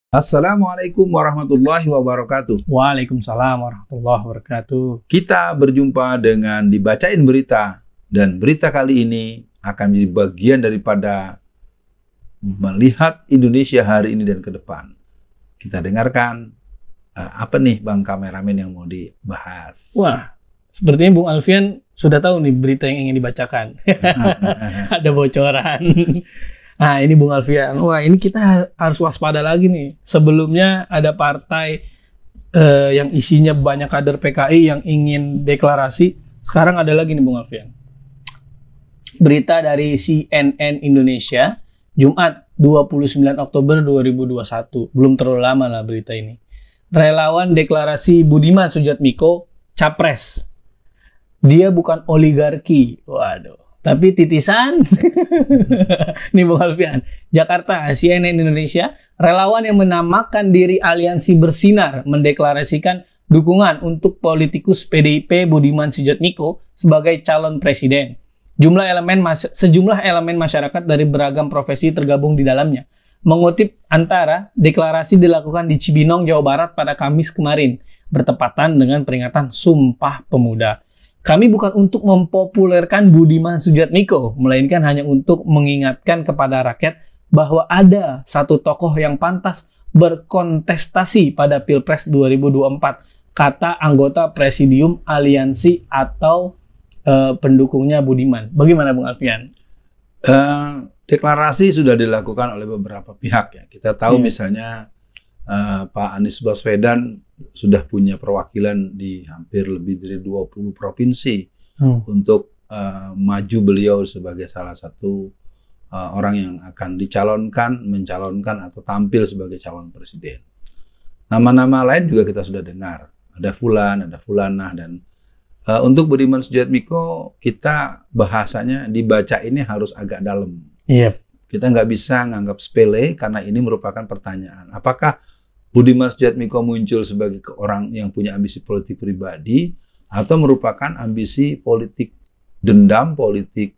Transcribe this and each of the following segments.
Assalamualaikum warahmatullahi wabarakatuh. Waalaikumsalam warahmatullahi wabarakatuh. Kita berjumpa dengan Dibacain Berita, dan berita kali ini akan menjadi bagian daripada melihat Indonesia hari ini dan ke depan. Kita dengarkan apa nih Bang Kameramen yang mau dibahas. Wah, sepertinya Bung Alfian sudah tahu nih berita yang ingin dibacakan. Ada bocoran. Nah, ini Bung Alfian. Wah, ini kita harus waspada lagi nih. Sebelumnya ada partai yang isinya banyak kader PKI yang ingin deklarasi. Sekarang ada lagi nih Bung Alfian. Berita dari CNN Indonesia, Jumat 29 Oktober 2021. Belum terlalu lama lah berita ini. Relawan deklarasi Budiman Sujatmiko Capres. Dia bukan oligarki. Waduh. Tapi titisan. Nih Bung Alfian. Jakarta, CNN Indonesia. Relawan yang menamakan diri Aliansi Bersinar mendeklarasikan dukungan untuk politikus PDIP Budiman Sujatmiko sebagai calon presiden. Sejumlah elemen masyarakat dari beragam profesi tergabung di dalamnya. Mengutip Antara, deklarasi dilakukan di Cibinong, Jawa Barat pada Kamis kemarin, bertepatan dengan peringatan Sumpah Pemuda. Kami bukan untuk mempopulerkan Budiman Sujatmiko, melainkan hanya untuk mengingatkan kepada rakyat bahwa ada satu tokoh yang pantas berkontestasi pada Pilpres 2024, kata anggota Presidium Aliansi atau pendukungnya Budiman. Bagaimana Bung Alfian? Deklarasi sudah dilakukan oleh beberapa pihak ya. Kita tahu misalnya Pak Anies Baswedan sudah punya perwakilan di hampir lebih dari 20 provinsi untuk maju beliau sebagai salah satu orang yang akan mencalonkan atau tampil sebagai calon presiden. Nama-nama lain juga kita sudah dengar. Ada Fulan, ada Fulanah, dan untuk Budiman Sujatmiko kita bahasanya dibaca ini harus agak dalam. Yep. Kita nggak bisa nganggap sepele karena ini merupakan pertanyaan. Apakah Budiman Sujatmiko muncul sebagai orang yang punya ambisi politik pribadi atau merupakan ambisi politik dendam, politik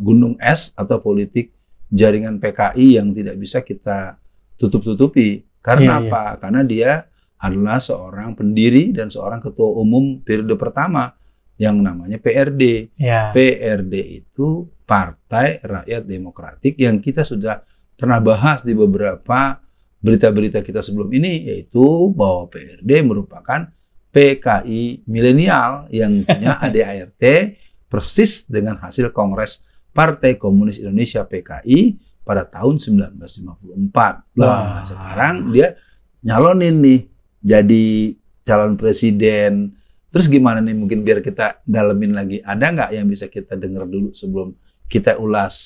gunung es, atau politik jaringan PKI yang tidak bisa kita tutup-tutupi. Karena apa? Karena dia adalah seorang pendiri dan seorang ketua umum periode pertama yang namanya PRD. PRD itu Partai Rakyat Demokratik yang kita sudah pernah bahas di beberapa berita-berita kita sebelum ini, yaitu bahwa PRD merupakan PKI milenial yang punya ADART persis dengan hasil Kongres Partai Komunis Indonesia PKI pada tahun 1954. Nah, sekarang dia nyalonin nih jadi calon presiden. Terus gimana nih, mungkin biar kita dalemin lagi, ada nggak yang bisa kita dengar dulu sebelum kita ulas?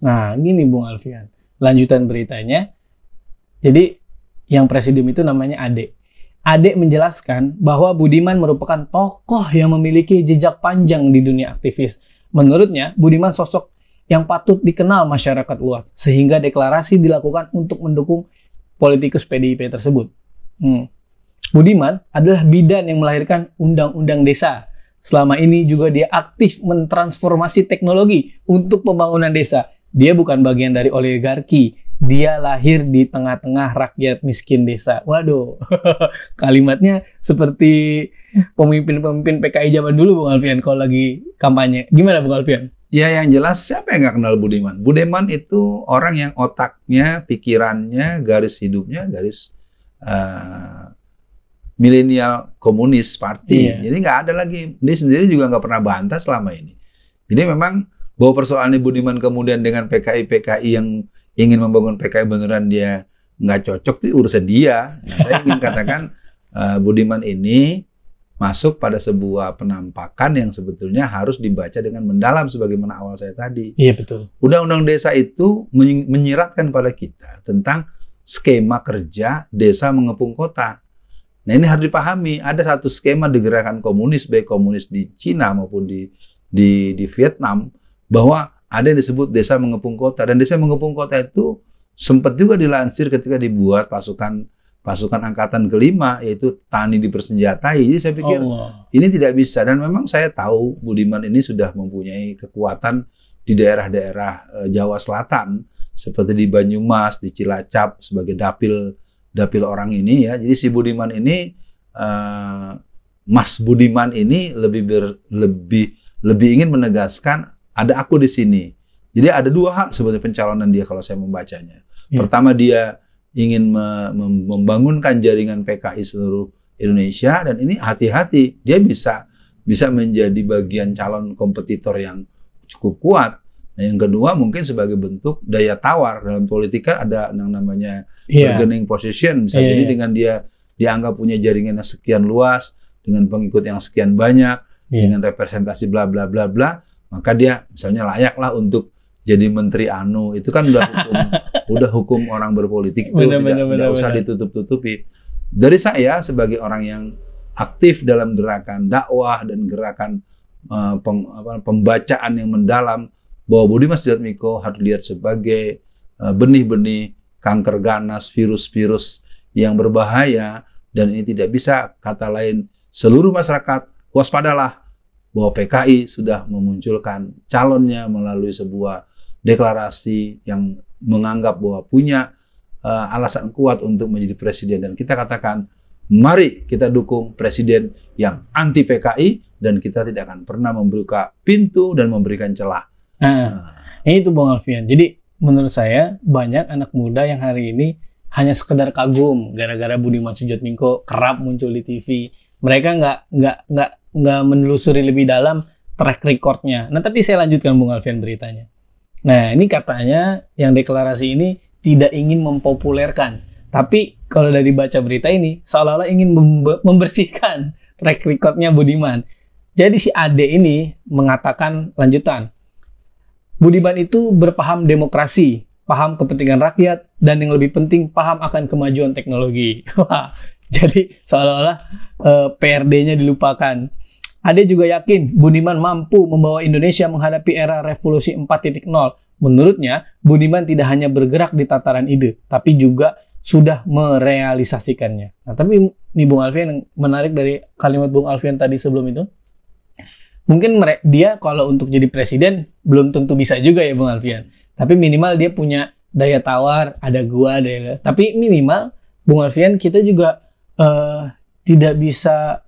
Nah, gini Bung Alfian, lanjutan beritanya. Jadi yang presidium itu namanya Ade. Ade menjelaskan bahwa Budiman merupakan tokoh yang memiliki jejak panjang di dunia aktivis. Menurutnya, Budiman sosok yang patut dikenal masyarakat luas, sehingga deklarasi dilakukan untuk mendukung politikus PDIP tersebut. Budiman adalah bidan yang melahirkan undang-undang desa. Selama ini juga dia aktif mentransformasi teknologi untuk pembangunan desa. Dia bukan bagian dari oligarki. Dia lahir di tengah-tengah rakyat miskin desa. Waduh, kalimatnya seperti pemimpin-pemimpin PKI zaman dulu Bung Alfian kalau lagi kampanye. Gimana Bung Alfian? Ya, yang jelas siapa yang nggak kenal Budiman? Budiman itu orang yang otaknya, pikirannya, garis hidupnya, garis milenial komunis party. Jadi nggak ada lagi. Dia sendiri juga nggak pernah bantah selama ini. Jadi memang bahwa persoalannya Budiman kemudian dengan PKI yang ingin membangun PKI beneran dia nggak cocok, itu urusan dia. Nah, saya ingin katakan Budiman ini masuk pada sebuah penampakan yang sebetulnya harus dibaca dengan mendalam sebagaimana awal saya tadi. Iya betul. Undang-undang desa itu menyiratkan pada kita tentang skema kerja desa mengepung kota. Nah, ini harus dipahami, ada satu skema di gerakan komunis, baik komunis di Cina maupun di Vietnam, bahwa ada yang disebut desa mengepung kota. Dan desa mengepung kota itu sempat juga dilansir ketika dibuat pasukan angkatan kelima, yaitu tani dipersenjatai. Jadi saya pikir ini tidak bisa. Dan memang saya tahu Budiman ini sudah mempunyai kekuatan di daerah-daerah Jawa Selatan. seperti di Banyumas, di Cilacap sebagai dapil orang ini ya. Jadi si Budiman ini, Mas Budiman ini lebih ingin menegaskan ada aku di sini. Jadi ada dua hak sebagai pencalonan dia kalau saya membacanya. Pertama, dia ingin membangunkan jaringan PKI seluruh Indonesia, dan ini hati-hati, dia bisa menjadi bagian calon kompetitor yang cukup kuat. Nah, yang kedua mungkin sebagai bentuk daya tawar dalam politik kan ada yang namanya bargaining position. Bisa jadi dengan dia dianggap punya jaringan yang sekian luas, dengan pengikut yang sekian banyak, dengan representasi bla bla bla bla, maka dia misalnya layaklah untuk jadi menteri anu. Itu kan udah hukum orang berpolitik, itu tidak usah ditutup-tutupi. Dari saya sebagai orang yang aktif dalam gerakan dakwah dan gerakan pembacaan yang mendalam, bahwa Budiman Sujatmiko harus dilihat sebagai benih-benih kanker ganas, virus-virus yang berbahaya, dan ini tidak bisa kata lain seluruh masyarakat waspadalah bahwa PKI sudah memunculkan calonnya melalui sebuah deklarasi yang menganggap bahwa punya alasan kuat untuk menjadi presiden, dan kita katakan mari kita dukung presiden yang anti PKI, dan kita tidak akan pernah membuka pintu dan memberikan celah. Itu Bung Alfian. Jadi menurut saya banyak anak muda yang hari ini hanya sekedar kagum gara-gara Budiman Sujatmiko kerap muncul di TV. Mereka nggak menelusuri lebih dalam track recordnya. Nah, tapi saya lanjutkan Bung Alfian beritanya. Nah, ini katanya yang deklarasi ini tidak ingin mempopulerkan, tapi kalau dari baca berita ini seolah-olah ingin membersihkan track recordnya Budiman. Jadi si Ade ini mengatakan lanjutan, Budiman itu berpaham demokrasi, paham kepentingan rakyat, dan yang lebih penting paham akan kemajuan teknologi. Jadi seolah-olah PRD-nya dilupakan. Ade juga yakin Budiman mampu membawa Indonesia menghadapi era revolusi 4.0. Menurutnya, Budiman tidak hanya bergerak di tataran ide, tapi juga sudah merealisasikannya. Nah, tapi ini Bung Alfian, yang menarik dari kalimat Bung Alfian tadi sebelum itu, mungkin dia kalau untuk jadi presiden belum tentu bisa juga ya Bung Alfian. Tapi minimal dia punya daya tawar, ada tapi minimal Bung Alfian kita juga tidak bisa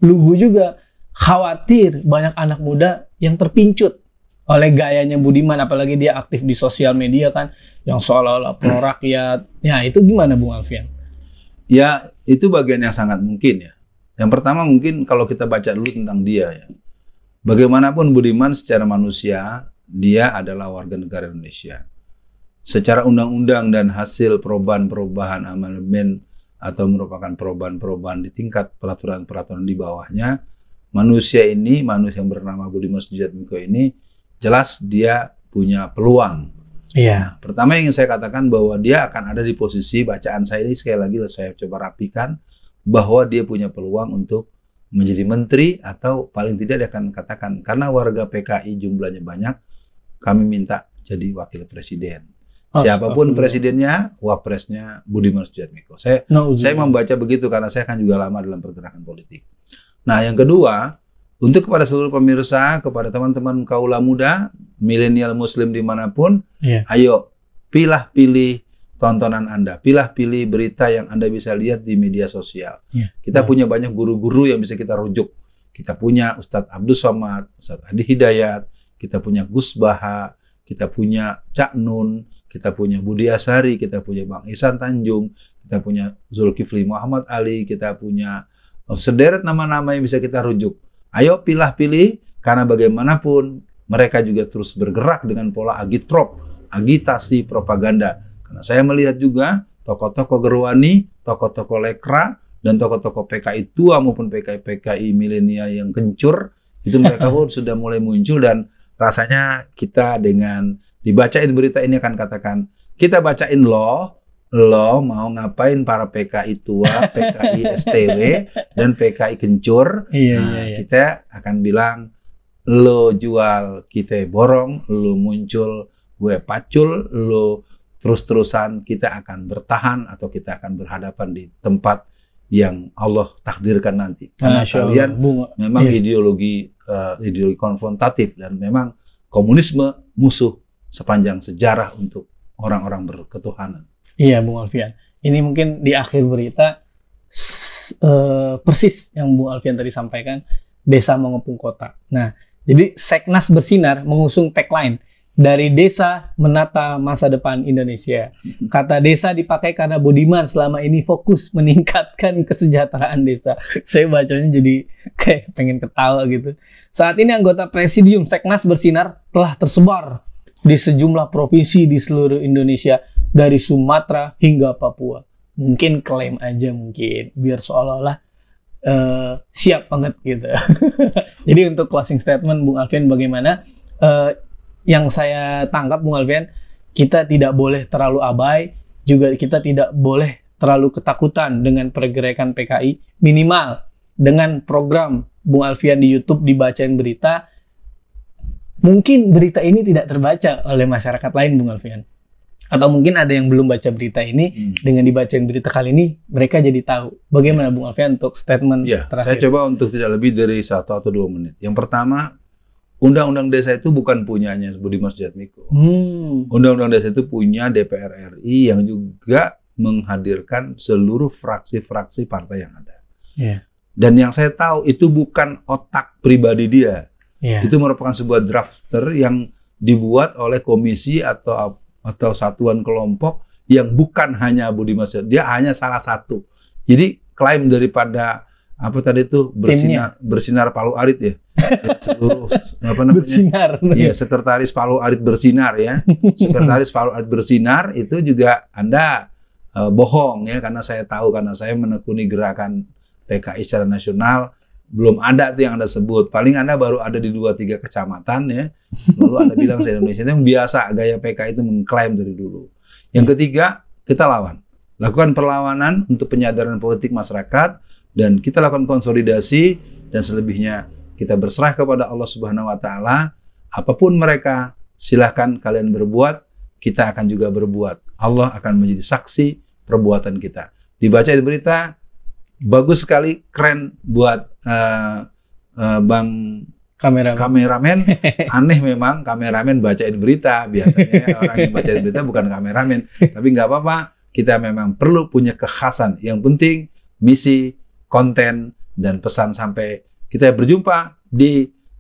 lugu juga, khawatir banyak anak muda yang terpincut oleh gayanya Budiman, apalagi dia aktif di sosial media kan, yang seolah-olah pro rakyat. Ya, itu gimana Bung Alfian? Ya, itu bagian yang sangat mungkin ya. Yang pertama mungkin kalau kita baca dulu tentang dia ya. Bagaimanapun Budiman secara manusia, dia adalah warga negara Indonesia. Secara undang-undang dan hasil perubahan amandemen atau merupakan perubahan-perubahan di tingkat peraturan-peraturan di bawahnya, manusia yang bernama Budiman Sujatmiko ini jelas dia punya peluang. Nah, pertama yang ingin saya katakan bahwa dia akan ada di posisi, bacaan saya ini sekali lagi saya coba rapikan, bahwa dia punya peluang untuk menjadi menteri, atau paling tidak dia akan katakan, karena warga PKI jumlahnya banyak, kami minta jadi wakil presiden. Siapapun presidennya, wapresnya Budiman Sujatmiko. Saya membaca begitu karena saya kan juga lama dalam pergerakan politik. Nah, yang kedua, untuk kepada seluruh pemirsa, kepada teman-teman kaula muda, milenial muslim dimanapun, ayo pilih tontonan Anda, pilih berita yang Anda bisa lihat di media sosial. Kita punya banyak guru-guru yang bisa kita rujuk. Kita punya Ustadz Abdul Somad, Ustadz Adi Hidayat, kita punya Gus Baha, kita punya Cak Nun, kita punya Budi Asari, kita punya Bang Ihsan Tanjung, kita punya Zulkifli Muhammad Ali, kita punya sederet nama-nama yang bisa kita rujuk. Ayo pilih, karena bagaimanapun mereka juga terus bergerak dengan pola agitprop, agitasi propaganda. Karena saya melihat juga tokoh-tokoh Gerwani, tokoh-tokoh Lekra, dan tokoh-tokoh PKI tua maupun PKI milenial yang kencur, itu mereka pun sudah mulai muncul, dan rasanya kita dengan dibacain berita ini akan katakan, kita bacain lo mau ngapain para PKI tua, PKI STW, dan PKI kencur. Kita akan bilang, lo jual, kita borong, lo muncul, gue pacul, lo terus-terusan, kita akan bertahan atau kita akan berhadapan di tempat yang Allah takdirkan nanti. Karena kalian memang ideologi konfrontatif, dan memang komunisme musuh sepanjang sejarah untuk orang-orang berketuhanan. Iya, Bung Alfian. Ini mungkin di akhir berita persis yang Bung Alfian tadi sampaikan, desa mengepung kota. Nah, jadi Seknas Bersinar mengusung tagline dari desa menata masa depan Indonesia. Kata desa dipakai karena Budiman selama ini fokus meningkatkan kesejahteraan desa. Saya bacanya jadi kayak pengen ketawa gitu. Saat ini anggota Presidium Seknas Bersinar telah tersebar di sejumlah provinsi di seluruh Indonesia, dari Sumatera hingga Papua. Mungkin klaim aja mungkin, biar seolah-olah siap banget gitu. Jadi untuk closing statement Bung Alfian bagaimana? Yang saya tangkap Bung Alfian, kita tidak boleh terlalu abai, juga kita tidak boleh terlalu ketakutan dengan pergerakan PKI. Minimal dengan program Bung Alfian di YouTube dibacain berita, mungkin berita ini tidak terbaca oleh masyarakat lain, Bung Alfian. Atau mungkin ada yang belum baca berita ini, dengan dibacain berita kali ini, mereka jadi tahu. Bagaimana Bung Alfian untuk statement terakhir? Saya coba untuk tidak lebih dari 1 atau 2 menit. Yang pertama, Undang-Undang Desa itu bukan punyanya Budiman Sujatmiko. Undang-Undang Desa itu punya DPR RI yang juga menghadirkan seluruh fraksi-fraksi partai yang ada. Dan yang saya tahu itu bukan otak pribadi dia. Itu merupakan sebuah drafter yang dibuat oleh komisi atau satuan kelompok yang bukan hanya Budiman Sujatmiko. Dia hanya salah satu. Jadi klaim daripada apa tadi itu bersinar Palu Arit ya. Seluruh apa namanya? Bersinar. Ya, sekretaris Palu Arit bersinar ya. Sekretaris Palu Arit bersinar itu juga Anda bohong ya, karena saya tahu, karena saya menekuni gerakan PKI secara nasional, belum ada tuh yang Anda sebut. Paling Anda baru ada di 2-3 kecamatan ya. Lalu Anda bilang se Indonesia. Itu yang biasa gaya PKI itu mengklaim dari dulu. Yang ketiga, kita lawan. Lakukan perlawanan untuk penyadaran politik masyarakat, dan kita lakukan konsolidasi, dan selebihnya kita berserah kepada Allah Subhanahu wa taala. Apapun mereka, silahkan kalian berbuat, kita akan juga berbuat. Allah akan menjadi saksi perbuatan kita. Dibaca di berita, bagus sekali, keren buat Bang kameramen. Aneh memang kameramen bacain berita. Biasanya orang yang bacain berita bukan kameramen. Tapi nggak apa-apa, kita memang perlu punya kekhasan. Yang penting misi, konten, dan pesan sampai. Kita berjumpa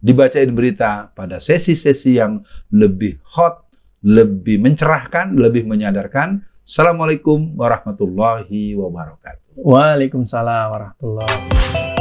dibacain berita pada sesi-sesi yang lebih hot, lebih mencerahkan, lebih menyadarkan. Assalamualaikum warahmatullahi wabarakatuh. Waalaikumsalam warahmatullahi wabarakatuh.